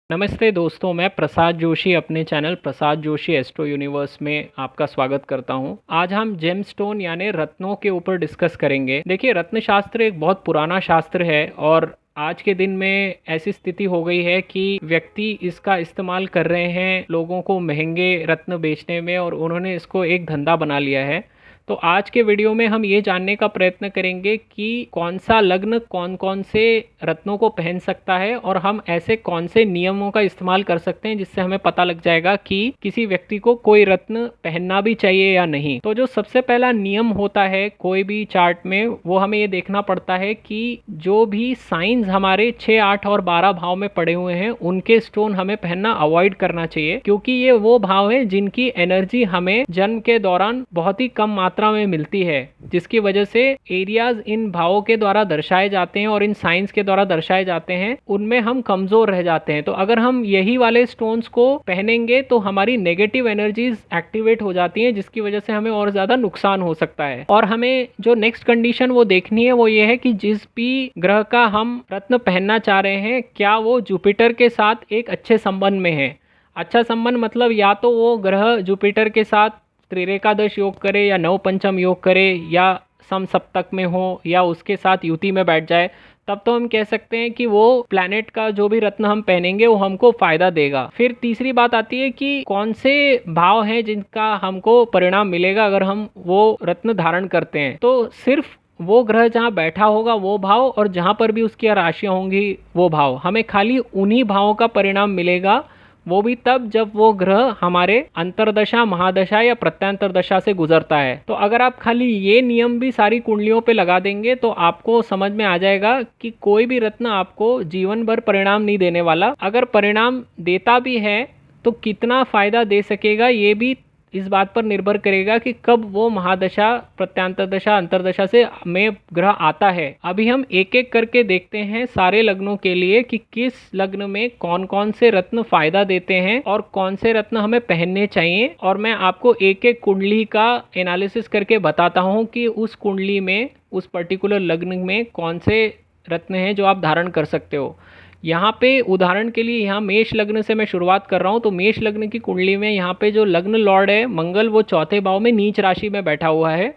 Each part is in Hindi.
नमस्ते दोस्तों, मैं प्रसाद जोशी अपने channel Prasad Joshi astro universe में आपका स्वागत करता हूं। आज हम जेमस्टोन यानी रत्नों के ऊपर डिस्कस करेंगे। देखिए, रत्न शास्त्र एक बहुत पुराना शास्त्र है और आज के दिन में ऐसी स्थिति हो गई है कि व्यक्ति इसका इस्तेमाल कर रहे हैं लोगों को महंगे रत्न बेचने में, और उन्होंने इसको एक धंधा बना लिया है। तो आज के वीडियो में हम ये जानने का प्रयत्न करेंगे कि कौन सा लग्न कौन कौन से रत्नों को पहन सकता है और हम ऐसे कौन से नियमों का इस्तेमाल कर सकते हैं जिससे हमें पता लग जाएगा कि किसी व्यक्ति को कोई रत्न पहनना भी चाहिए या नहीं। तो जो सबसे पहला नियम होता है कोई भी चार्ट में, वो हमें ये देखना पड़ता है कि जो भी साइंस हमारे 6, 8 और 12 भाव में पड़े हुए हैं उनके स्टोन हमें पहनना अवॉइड करना चाहिए, क्योंकि ये वो भाव है जिनकी एनर्जी हमें जन्म के दौरान बहुत ही कम मात्रा में मिलती है, जिसकी वजह से एरियाज इन भावों के द्वारा दर्शाए जाते हैं और इन साइंस के द्वारा दर्शाए जाते हैं, उनमें हम कमजोर रह जाते हैं। तो अगर हम यही वाले स्टोन्स को पहनेंगे तो हमारी नेगेटिव एनर्जीज एक्टिवेट हो जाती हैं, जिसकी वजह से हमें और ज्यादा नुकसान हो सकता है। और हमें जो नेक्स्ट कंडीशन वो देखनी है वो ये है कि जिस भी ग्रह का हम रत्न पहनना चाह रहे हैं, क्या वो जुपिटर के साथ एक अच्छे संबंध में है। अच्छा संबंध मतलब या तो वो ग्रह जुपिटर के साथ त्रिरेकादश योग करे या नव पंचम योग करे या सम सप्तक में हो या उसके साथ युति में बैठ जाए, तब तो हम कह सकते हैं कि वो प्लैनेट का जो भी रत्न हम पहनेंगे वो हमको फायदा देगा। फिर तीसरी बात आती है कि कौन से भाव हैं जिनका हमको परिणाम मिलेगा अगर हम वो रत्न धारण करते हैं। तो सिर्फ वो ग्रह जहाँ बैठा होगा वो भाव और जहाँ पर भी उसकी राशियाँ होंगी वो भाव, हमें खाली उन्हीं भावों का परिणाम मिलेगा, वो भी तब जब वो ग्रह हमारे अंतरदशा, महादशा या प्रत्यंतर दशा से गुजरता है। तो अगर आप खाली ये नियम भी सारी कुंडलियों पे लगा देंगे तो आपको समझ में आ जाएगा कि कोई भी रत्न आपको जीवन भर परिणाम नहीं देने वाला। अगर परिणाम देता भी है तो कितना फायदा दे सकेगा ये भी इस बात पर निर्भर करेगा कि कब वो महादशा, प्रत्यांतर दशा, अंतरदशा से में ग्रह आता है। अभी हम एक एक करके देखते हैं सारे लग्नों के लिए कि किस लग्न में कौन कौन से रत्न फायदा देते हैं और कौन से रत्न हमें पहनने चाहिए। और मैं आपको एक एक कुंडली का एनालिसिस करके बताता हूँ कि उस कुंडली में, उस पर्टिकुलर लग्न में कौन से रत्न हैं जो आप धारण कर सकते हो। यहाँ पे उदाहरण के लिए यहाँ मेष लग्न से मैं शुरुआत कर रहा हूँ। तो मेष लग्न की कुंडली में यहाँ पे जो लग्न लॉर्ड है मंगल, वो चौथे भाव में नीच राशि में बैठा हुआ है।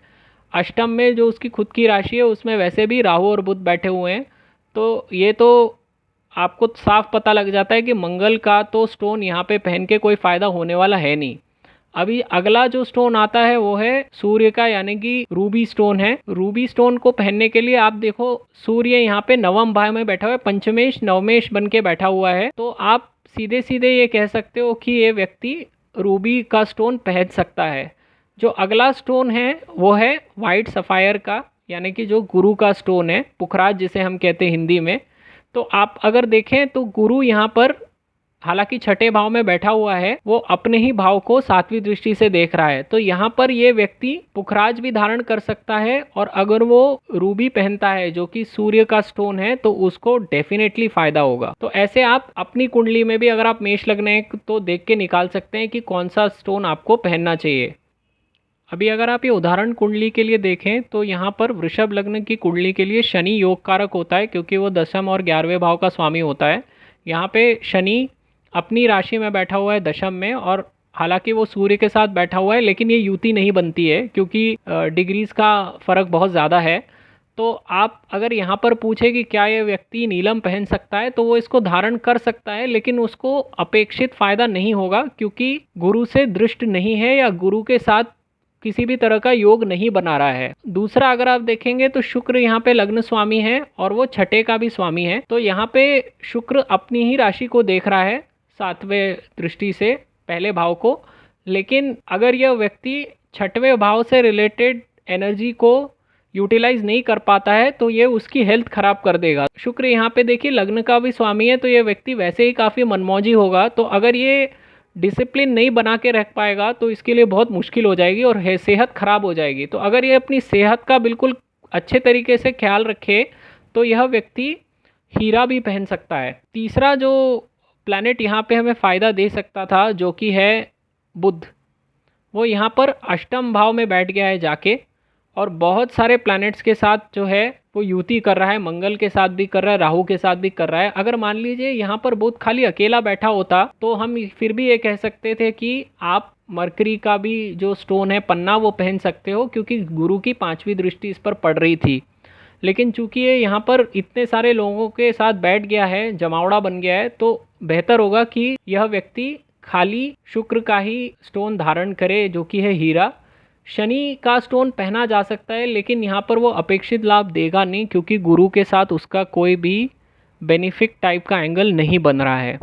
अष्टम में जो उसकी खुद की राशि है उसमें वैसे भी राहु और बुध बैठे हुए हैं। तो ये तो आपको साफ पता लग जाता है कि मंगल का तो स्टोन यहाँ पे पहन के कोई फ़ायदा होने वाला है नहीं। अभी अगला जो स्टोन आता है वो है सूर्य का, यानी कि रूबी स्टोन है। रूबी स्टोन को पहनने के लिए आप देखो, सूर्य यहाँ पे नवम भाव में बैठा हुआ है, पंचमेश नवमेश बन के बैठा हुआ है। तो आप सीधे सीधे ये कह सकते हो कि ये व्यक्ति रूबी का स्टोन पहन सकता है। जो अगला स्टोन है वो है वाइट सफायर का, यानी कि जो गुरु का स्टोन है, पुखराज जिसे हम कहते हैं हिंदी में। तो आप अगर देखें तो गुरु यहाँ पर हालांकि छठे भाव में बैठा हुआ है, वो अपने ही भाव को सातवीं दृष्टि से देख रहा है। तो यहाँ पर ये व्यक्ति पुखराज भी धारण कर सकता है, और अगर वो रूबी पहनता है जो कि सूर्य का स्टोन है तो उसको डेफिनेटली फायदा होगा। तो ऐसे आप अपनी कुंडली में भी अगर आप मेष लग्न है तो देख के निकाल सकते हैं कि कौन सा स्टोन आपको पहनना चाहिए। अभी अगर आप ये उदाहरण कुंडली के लिए देखें तो यहाँ पर वृषभ लग्न की कुंडली के लिए शनि योग कारक होता है, क्योंकि वो दशम और 11वें भाव का स्वामी होता है। यहाँ पे शनि अपनी राशि में बैठा हुआ है दशम में, और हालांकि वो सूर्य के साथ बैठा हुआ है लेकिन ये युति नहीं बनती है क्योंकि डिग्रीज का फर्क बहुत ज़्यादा है। तो आप अगर यहाँ पर पूछे कि क्या ये व्यक्ति नीलम पहन सकता है, तो वो इसको धारण कर सकता है, लेकिन उसको अपेक्षित फायदा नहीं होगा क्योंकि गुरु से दृष्ट नहीं है या गुरु के साथ किसी भी तरह का योग नहीं बना रहा है। दूसरा अगर आप देखेंगे तो शुक्र यहाँ पे लग्न स्वामी है और वो छठे का भी स्वामी है। तो यहाँ पे शुक्र अपनी ही राशि को देख रहा है सातवें दृष्टि से, पहले भाव को। लेकिन अगर यह व्यक्ति छठवें भाव से रिलेटेड एनर्जी को यूटिलाइज नहीं कर पाता है तो ये उसकी हेल्थ खराब कर देगा। शुक्र यहाँ पे देखिए लग्न का भी स्वामी है, तो ये व्यक्ति वैसे ही काफ़ी मनमौजी होगा। तो अगर ये डिसिप्लिन नहीं बना के रख पाएगा तो इसके लिए बहुत मुश्किल हो जाएगी और सेहत खराब हो जाएगी। तो अगर ये अपनी सेहत का बिल्कुल अच्छे तरीके से ख्याल रखे तो यह व्यक्ति हीरा भी पहन सकता है। तीसरा जो प्लैनेट यहाँ पे हमें फ़ायदा दे सकता था जो कि है बुध, वो यहाँ पर अष्टम भाव में बैठ गया है जाके, और बहुत सारे प्लैनेट्स के साथ जो है वो युति कर रहा है, मंगल के साथ भी कर रहा है, राहु के साथ भी कर रहा है। अगर मान लीजिए यहाँ पर बुध खाली अकेला बैठा होता तो हम फिर भी ये कह सकते थे कि आप मरकरी का भी जो स्टोन है पन्ना वो पहन सकते हो, क्योंकि गुरु की 5वीं दृष्टि इस पर पड़ रही थी। लेकिन चूंकि ये यहाँ पर इतने सारे लोगों के साथ बैठ गया है, जमावड़ा बन गया है, तो बेहतर होगा कि यह व्यक्ति खाली शुक्र का ही स्टोन धारण करे, जो कि है हीरा। शनि का स्टोन पहना जा सकता है, लेकिन यहाँ पर वो अपेक्षित लाभ देगा नहीं, क्योंकि गुरु के साथ उसका कोई भी बेनिफिक टाइप का एंगल नहीं बन रहा है।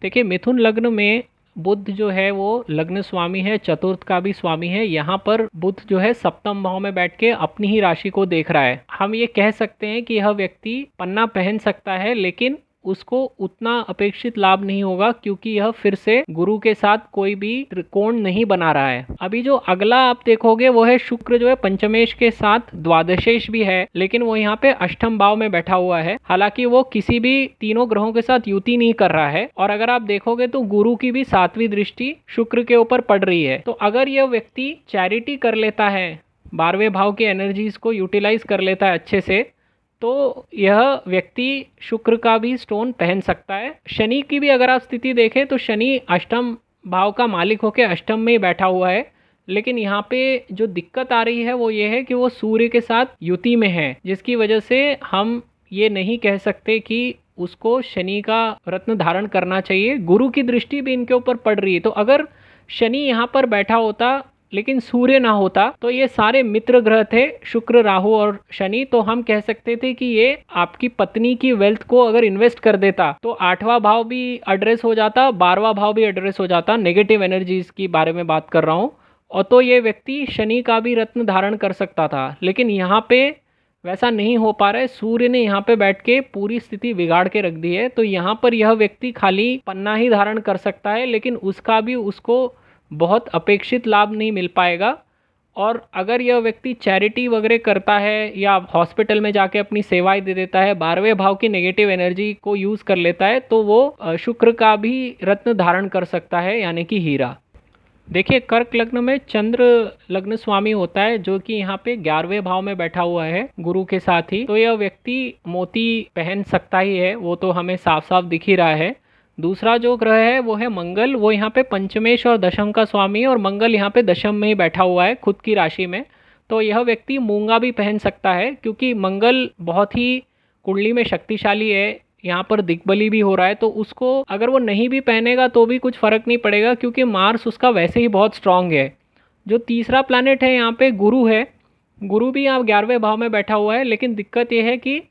देखिए, मिथुन लग्न में बुध जो है वो लग्न स्वामी है, चतुर्थ का भी स्वामी है। यहाँ पर बुध जो है सप्तम भाव में बैठ के अपनी ही राशि को देख रहा है। हम ये कह सकते हैं कि यह व्यक्ति पन्ना पहन सकता है, लेकिन उसको उतना अपेक्षित लाभ नहीं होगा, क्योंकि यह फिर से गुरु के साथ कोई भी त्रिकोण नहीं बना रहा है। अभी जो अगला आप देखोगे वो है शुक्र, जो है पंचमेश के साथ द्वादशेश भी है, लेकिन वो यहाँ पे अष्टम भाव में बैठा हुआ है। हालांकि वो किसी भी तीनों ग्रहों के साथ युति नहीं कर रहा है। और अगर आप देखोगे तो गुरु की भी 7वीं दृष्टि शुक्र के ऊपर पड़ रही है। तो अगर यह व्यक्ति चैरिटी कर लेता है, 12वें भाव की एनर्जीज को यूटिलाइज कर लेता है अच्छे से, तो यह व्यक्ति शुक्र का भी स्टोन पहन सकता है। शनि की भी अगर आप स्थिति देखें तो शनि अष्टम भाव का मालिक होकर अष्टम में ही बैठा हुआ है, लेकिन यहाँ पे जो दिक्कत आ रही है वो ये है कि वो सूर्य के साथ युति में है, जिसकी वजह से हम ये नहीं कह सकते कि उसको शनि का रत्न धारण करना चाहिए। गुरु की दृष्टि भी इनके ऊपर पड़ रही है, तो अगर शनि यहाँ पर बैठा होता लेकिन सूर्य ना होता तो ये सारे मित्र ग्रह थे, शुक्र, राहु और शनि, तो हम कह सकते थे कि ये आपकी पत्नी की वेल्थ को अगर इन्वेस्ट कर देता तो 8वां भाव भी एड्रेस हो जाता, 12वां भाव भी एड्रेस हो जाता। नेगेटिव एनर्जीज की बारे में बात कर रहा हूँ। और तो ये व्यक्ति शनि का भी रत्न धारण कर सकता था, लेकिन यहाँ पे वैसा नहीं हो पा रहा है। सूर्य ने यहाँ पे बैठ के पूरी स्थिति बिगाड़ के रख दी है। तो यहाँ पर यह व्यक्ति खाली पन्ना ही धारण कर सकता है, लेकिन उसका भी उसको बहुत अपेक्षित लाभ नहीं मिल पाएगा। और अगर यह व्यक्ति चैरिटी वगैरह करता है या हॉस्पिटल में जाके अपनी सेवाएं दे देता है, 12वें भाव की नेगेटिव एनर्जी को यूज़ कर लेता है, तो वो शुक्र का भी रत्न धारण कर सकता है, यानी कि हीरा। देखिए, कर्क लग्न में चंद्र लग्न स्वामी होता है, जो कि यहाँ पे 11वें भाव में बैठा हुआ है गुरु के साथ ही। तो यह व्यक्ति मोती पहन सकता ही है, वो तो हमें साफ साफ दिख ही रहा है। दूसरा जो ग्रह है वो है मंगल, वो यहाँ पे पंचमेश और दशम का स्वामी है, और मंगल यहाँ पे दशम में ही बैठा हुआ है खुद की राशि में। तो यह व्यक्ति मूंगा भी पहन सकता है, क्योंकि मंगल बहुत ही कुंडली में शक्तिशाली है, यहाँ पर दिग्बली भी हो रहा है। तो उसको अगर वो नहीं भी पहनेगा तो भी कुछ फर्क नहीं पड़ेगा, क्योंकि मार्स उसका वैसे ही बहुत स्ट्रांग है। जो तीसरा प्लैनेट है यहाँ पे गुरु है। गुरु भी यहाँ 11वें भाव में बैठा हुआ है, लेकिन दिक्कत यह है कि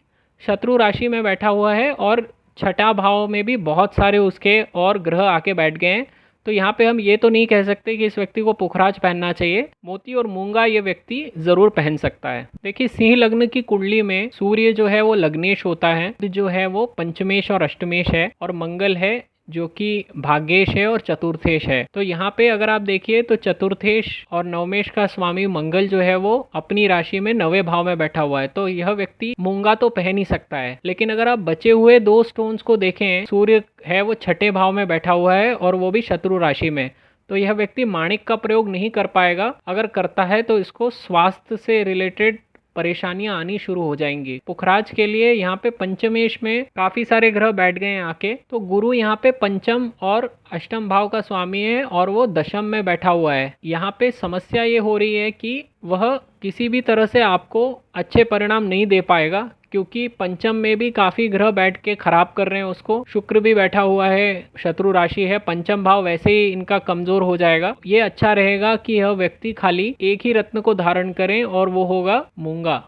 शत्रु राशि में बैठा हुआ है, और 6ठा भाव में भी बहुत सारे उसके और ग्रह आके बैठ गए हैं। तो यहाँ पे हम ये तो नहीं कह सकते कि इस व्यक्ति को पुखराज पहनना चाहिए। मोती और मूंगा ये व्यक्ति जरूर पहन सकता है। देखिए, सिंह लग्न की कुंडली में सूर्य जो है वो लग्नेश होता है, जो है वो पंचमेश और अष्टमेश है, और मंगल है जो कि भाग्येश है और चतुर्थेश है। तो यहाँ पे अगर आप देखिए तो चतुर्थेश और नवमेश का स्वामी मंगल जो है वो अपनी राशि में 9वें भाव में बैठा हुआ है। तो यह व्यक्ति मूंगा तो पहन ही सकता है। लेकिन अगर आप बचे हुए 2 स्टोन्स को देखें, सूर्य है वो 6ठे भाव में बैठा हुआ है, और वो भी शत्रु राशि में, तो यह व्यक्ति माणिक का प्रयोग नहीं कर पाएगा। अगर करता है तो इसको स्वास्थ्य से रिलेटेड परेशानियां आनी शुरू हो जाएंगी। पुखराज के लिए यहाँ पे पंचमेश में काफी सारे ग्रह बैठ गए हैं आके। तो गुरु यहाँ पे पंचम और अष्टम भाव का स्वामी है, और वो दशम में बैठा हुआ है। यहाँ पे समस्या ये हो रही है कि वह किसी भी तरह से आपको अच्छे परिणाम नहीं दे पाएगा, क्योंकि पंचम में भी काफी ग्रह बैठ के खराब कर रहे हैं उसको। शुक्र भी बैठा हुआ है, शत्रु राशि है, पंचम भाव वैसे ही इनका कमजोर हो जाएगा। ये अच्छा रहेगा कि यह व्यक्ति खाली एक ही रत्न को धारण करें, और वो होगा मूंगा।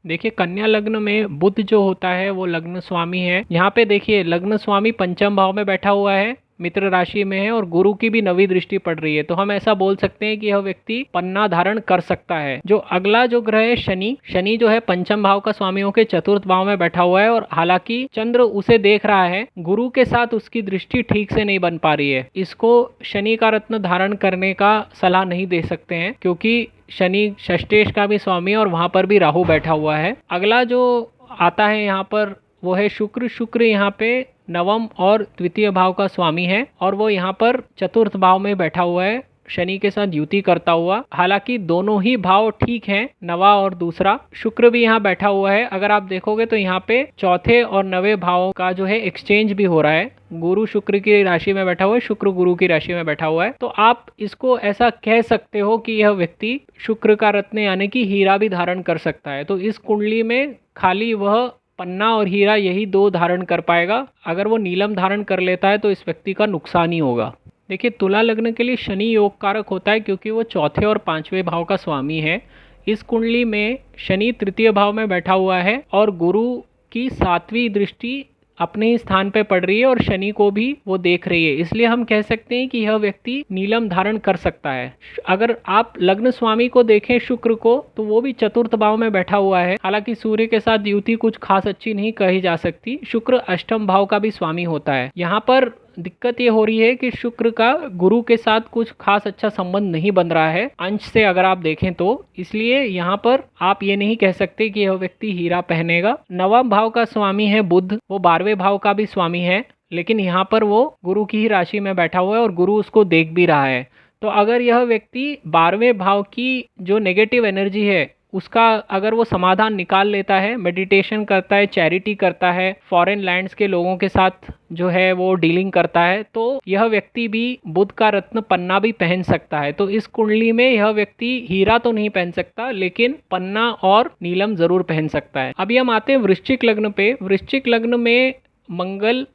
देखिए, कन्या लग्न में बुध जो होता है वो लग्न स्वामी है। यहाँ पे देखिए, लग्न स्वामी पंचम भाव में बैठा हुआ है, मित्र राशि में है, और गुरु की भी 9वीं दृष्टि पड़ रही है। तो हम ऐसा बोल सकते हैं कि यह व्यक्ति पन्ना धारण कर सकता है। जो अगला जो ग्रह है शनि, शनि जो है पंचम भाव का स्वामी होकर चतुर्थ भाव में बैठा हुआ है, और हालांकि चंद्र उसे देख रहा है, गुरु के साथ उसकी दृष्टि ठीक से नहीं बन पा रही है। इसको शनि का रत्न धारण करने का सलाह नहीं दे सकते हैं, क्योंकि शनि षष्ठेश का भी स्वामी है, और वहां पर भी राहु बैठा हुआ है। अगला जो आता है यहाँ पर वो है शुक्र। शुक्र यहाँ पे नवम और द्वितीय भाव का स्वामी है, और वो यहाँ पर चतुर्थ भाव में बैठा हुआ है। शनि के साथ युति करता हुआ। हालांकि दोनों ही भाव ठीक हैं, नवा और दूसरा। शुक्र भी यहाँ बैठा हुआ है। अगर आप देखोगे तो यहाँ पे चौथे और नवे भावों का जो है एक्सचेंज भी हो रहा है। गुरु शुक्र की राशि में बैठा हुआ है, शुक्र गुरु की राशि में बैठा हुआ है। तो आप इसको ऐसा कह सकते हो कि यह व्यक्ति शुक्र का रत्न यानी कि हीरा भी धारण कर सकता है। तो इस कुंडली में खाली वह पन्ना और हीरा यही दो धारण कर पाएगा। अगर वो नीलम धारण कर लेता है तो इस व्यक्ति का नुकसान ही होगा। देखिए, तुला लग्न के लिए शनि योग कारक होता है क्योंकि वो चौथे और पांचवें भाव का स्वामी है। इस कुंडली में शनि तृतीय भाव में बैठा हुआ है और गुरु की 7वीं दृष्टि अपने ही स्थान पे पड़ रही है और शनि को भी वो देख रही है। इसलिए हम कह सकते हैं कि यह व्यक्ति नीलम धारण कर सकता है। अगर आप लग्न स्वामी को देखें शुक्र को, तो वो भी चतुर्थ भाव में बैठा हुआ है। हालांकि सूर्य के साथ युति कुछ खास अच्छी नहीं कही जा सकती। शुक्र अष्टम भाव का भी स्वामी होता है। यहाँ पर दिक्कत ये हो रही है कि शुक्र का गुरु के साथ कुछ खास अच्छा संबंध नहीं बन रहा है अंश से, अगर आप देखें तो। इसलिए यहाँ पर आप ये नहीं कह सकते कि यह व्यक्ति हीरा पहनेगा। नवम भाव का स्वामी है बुध, वो 12वें भाव का भी स्वामी है, लेकिन यहाँ पर वो गुरु की ही राशि में बैठा हुआ है और गुरु उसको देख भी रहा है। तो अगर यह व्यक्ति 12वें भाव की जो नेगेटिव एनर्जी है उसका अगर वो समाधान निकाल लेता है, मेडिटेशन करता है, चैरिटी करता है, फॉरेन लैंड्स के लोगों के साथ जो है वो डीलिंग करता है, तो यह व्यक्ति भी बुध का रत्न पन्ना भी पहन सकता है। तो इस कुंडली में यह व्यक्ति हीरा तो नहीं पहन सकता, लेकिन पन्ना और नीलम जरूर पहन सकता है। अभी हम आते हैं वृश्चिक लग्न पे। वृश्चिक लग्न में मंगल,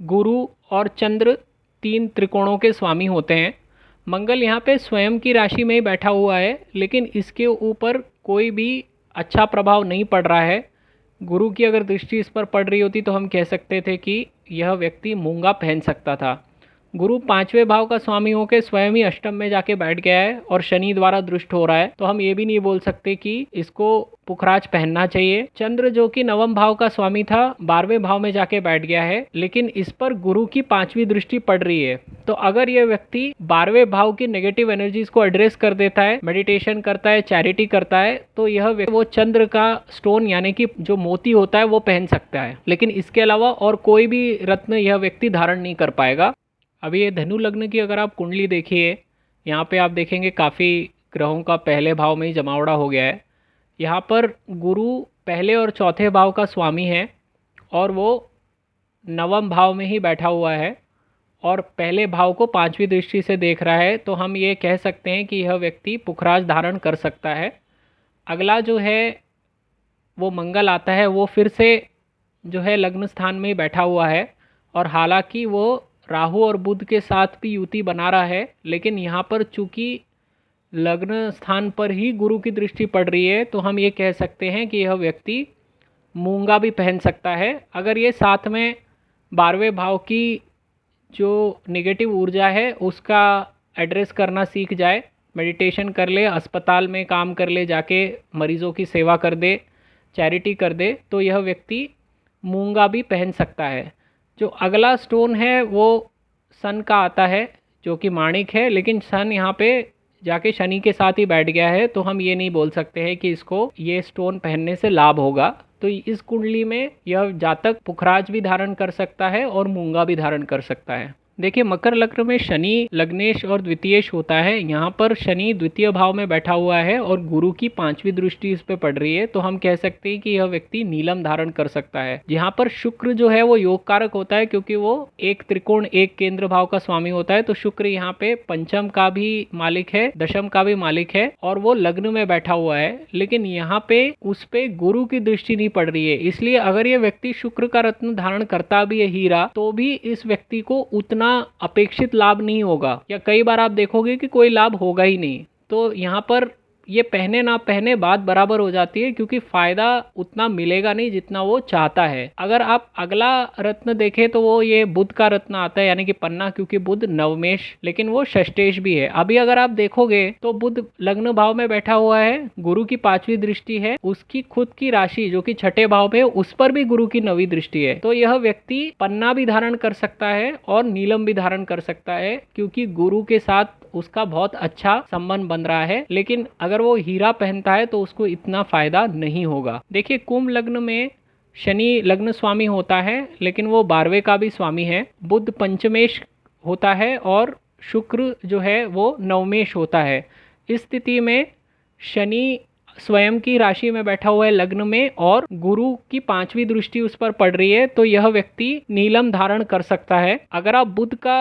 गुरु और चंद्र 3 त्रिकोणों के स्वामी होते हैं। मंगल यहाँ पे स्वयं की राशि में ही बैठा हुआ है, लेकिन इसके ऊपर कोई भी अच्छा प्रभाव नहीं पड़ रहा है। गुरु की अगर दृष्टि इस पर पड़ रही होती तो हम कह सकते थे कि यह व्यक्ति मूंगा पहन सकता था। गुरु 5वें भाव का स्वामी होकर स्वयं ही अष्टम में जाके बैठ गया है और शनि द्वारा दृष्ट हो रहा है, तो हम ये भी नहीं बोल सकते कि इसको पुखराज पहनना चाहिए। चंद्र जो कि 9वें भाव का स्वामी था 12वें भाव में जाके बैठ गया है, लेकिन इस पर गुरु की 5वीं दृष्टि पड़ रही है। तो अगर यह व्यक्ति 12वें भाव की नेगेटिव एनर्जीज को एड्रेस कर देता है, मेडिटेशन करता है, चैरिटी करता है, तो यह वो चंद्र का स्टोन यानी कि जो मोती होता है वो पहन सकता है। लेकिन इसके अलावा और कोई भी रत्न यह व्यक्ति धारण नहीं कर पाएगा। अभी ये धनु लग्न की अगर आप कुंडली देखिए, यहाँ पे आप देखेंगे काफ़ी ग्रहों का पहले भाव में ही जमावड़ा हो गया है। यहाँ पर गुरु पहले और चौथे भाव का स्वामी है और वो 9वें भाव में ही बैठा हुआ है और पहले भाव को 5वीं दृष्टि से देख रहा है। तो हम ये कह सकते हैं कि यह व्यक्ति पुखराज धारण कर सकता है। अगला जो है वो मंगल आता है, वो फिर से जो है लग्न स्थान में ही बैठा हुआ है और हालांकि वो राहु और बुध के साथ भी युति बना रहा है, लेकिन यहाँ पर चूंकि लग्न स्थान पर ही गुरु की दृष्टि पड़ रही है, तो हम ये कह सकते हैं कि यह व्यक्ति मूंगा भी पहन सकता है। अगर ये साथ में 12वें भाव की जो नेगेटिव ऊर्जा है उसका एड्रेस करना सीख जाए, मेडिटेशन कर ले, अस्पताल में काम कर ले, जाके मरीजों की सेवा कर दे, चैरिटी कर दे, तो यह व्यक्ति मूंगा भी पहन सकता है। जो अगला स्टोन है वो सन का आता है जो कि माणिक है, लेकिन सन यहाँ पे जाके शनि के साथ ही बैठ गया है, तो हम ये नहीं बोल सकते हैं कि इसको ये स्टोन पहनने से लाभ होगा। तो इस कुंडली में यह जातक पुखराज भी धारण कर सकता है और मूंगा भी धारण कर सकता है। देखिए, मकर लग्न में शनि लग्नेश और द्वितीयेश होता है। यहाँ पर शनि द्वितीय भाव में बैठा हुआ है और गुरु की 5वीं दृष्टि इस पे पड़ रही है, तो हम कह सकते हैं कि यह व्यक्ति नीलम धारण कर सकता है। यहाँ पर शुक्र जो है वो योग कारक होता है क्योंकि वो एक त्रिकोण एक केंद्र भाव का स्वामी होता है। तो शुक्र यहाँ पे पंचम का भी मालिक है, दशम का भी मालिक है और वो लग्न में बैठा हुआ है, लेकिन यहाँ पे उस पे गुरु की दृष्टि नहीं पड़ रही है। इसलिए अगर ये व्यक्ति शुक्र का रत्न धारण करता भी है हीरा, तो भी इस व्यक्ति को उतना अपेक्षित लाभ नहीं होगा, या कई बार आप देखोगे कि कोई लाभ होगा ही नहीं। तो यहाँ पर ये पहने ना पहने बात बराबर हो जाती है क्योंकि फायदा उतना मिलेगा नहीं जितना वो चाहता है। अगर आप अगला रत्न देखें तो वो ये बुध का रत्न आता है यानी कि पन्ना, क्योंकि बुध नवमेश लेकिन वो षष्टेश भी है। अभी अगर आप देखोगे तो बुध लग्न भाव में बैठा हुआ है, गुरु की 5वीं दृष्टि है, उसकी खुद की राशि जो कि छठे भाव में उस पर भी गुरु की 9वीं दृष्टि है। तो यह व्यक्ति पन्ना भी धारण कर सकता है और नीलम भी धारण कर सकता है क्योंकि गुरु के साथ उसका बहुत अच्छा संबंध बन रहा है। लेकिन अगर वो हीरा पहनता है तो उसको इतना फायदा नहीं होगा। देखिए, कुंभ लग्न में शनि लग्न स्वामी होता है लेकिन वो 12वें का भी स्वामी है। बुध पंचमेश होता है और शुक्र जो है वो नवमेश होता है। इस स्थिति में शनि स्वयं की राशि में बैठा हुआ है लग्न में, और गुरु की 5वीं दृष्टि उस पर पड़ रही है, तो यह व्यक्ति नीलम धारण कर सकता है। अगर आप बुध का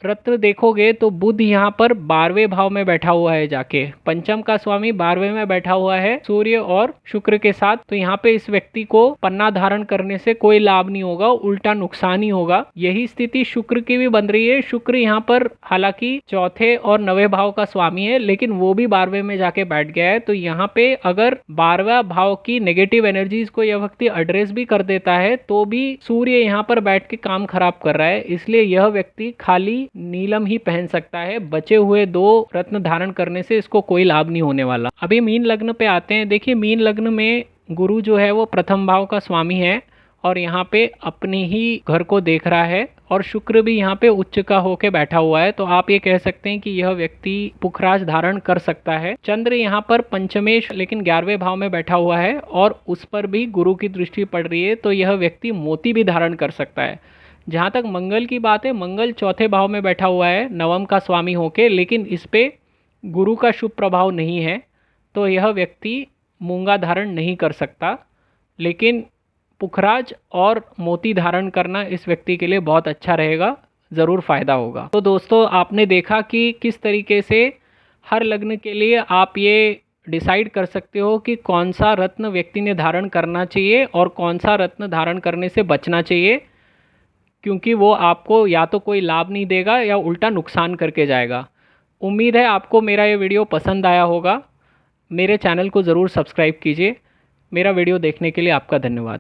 रत्न देखोगे तो बुध यहाँ पर 12वें भाव में बैठा हुआ है, जाके पंचम का स्वामी 12वें में बैठा हुआ है सूर्य और शुक्र के साथ। तो यहाँ पे इस व्यक्ति को पन्ना धारण करने से कोई लाभ नहीं होगा, उल्टा नुकसान ही होगा। यही स्थिति शुक्र की भी बन रही है। शुक्र यहाँ पर हालांकि चौथे और 9वें भाव का स्वामी है, लेकिन वो भी 12वें में जाके बैठ गया है। तो यहाँ पे अगर 12वां भाव की नेगेटिव एनर्जीज को यह व्यक्ति एड्रेस भी कर देता है, तो भी सूर्य यहाँ पर बैठ के काम खराब कर रहा है। इसलिए यह व्यक्ति खाली नीलम ही पहन सकता है। बचे हुए 2 रत्न धारण करने से इसको कोई लाभ नहीं होने वाला। अभी मीन लग्न पे आते हैं। देखिए, मीन लग्न में गुरु जो है वो प्रथम भाव का स्वामी है और यहाँ पे अपने ही घर को देख रहा है, और शुक्र भी यहाँ पे उच्च का होके बैठा हुआ है। तो आप ये कह सकते हैं कि यह व्यक्ति पुखराज धारण कर सकता है। चंद्र यहाँ पर पंचमेश लेकिन 11वें भाव में बैठा हुआ है और उस पर भी गुरु की दृष्टि पड़ रही है, तो यह व्यक्ति मोती भी धारण कर सकता है। जहाँ तक मंगल की बात है, मंगल चौथे भाव में बैठा हुआ है नवम का स्वामी होके, लेकिन इस पे गुरु का शुभ प्रभाव नहीं है, तो यह व्यक्ति मूंगा धारण नहीं कर सकता। लेकिन पुखराज और मोती धारण करना इस व्यक्ति के लिए बहुत अच्छा रहेगा, ज़रूर फ़ायदा होगा। तो दोस्तों, आपने देखा कि किस तरीके से हर लग्न के लिए आप ये डिसाइड कर सकते हो कि कौन सा रत्न व्यक्ति ने धारण करना चाहिए और कौन सा रत्न धारण करने से बचना चाहिए, क्योंकि वो आपको या तो कोई लाभ नहीं देगा या उल्टा नुकसान करके जाएगा। उम्मीद है आपको मेरा ये वीडियो पसंद आया होगा। मेरे चैनल को ज़रूर सब्सक्राइब कीजिए। मेरा वीडियो देखने के लिए आपका धन्यवाद।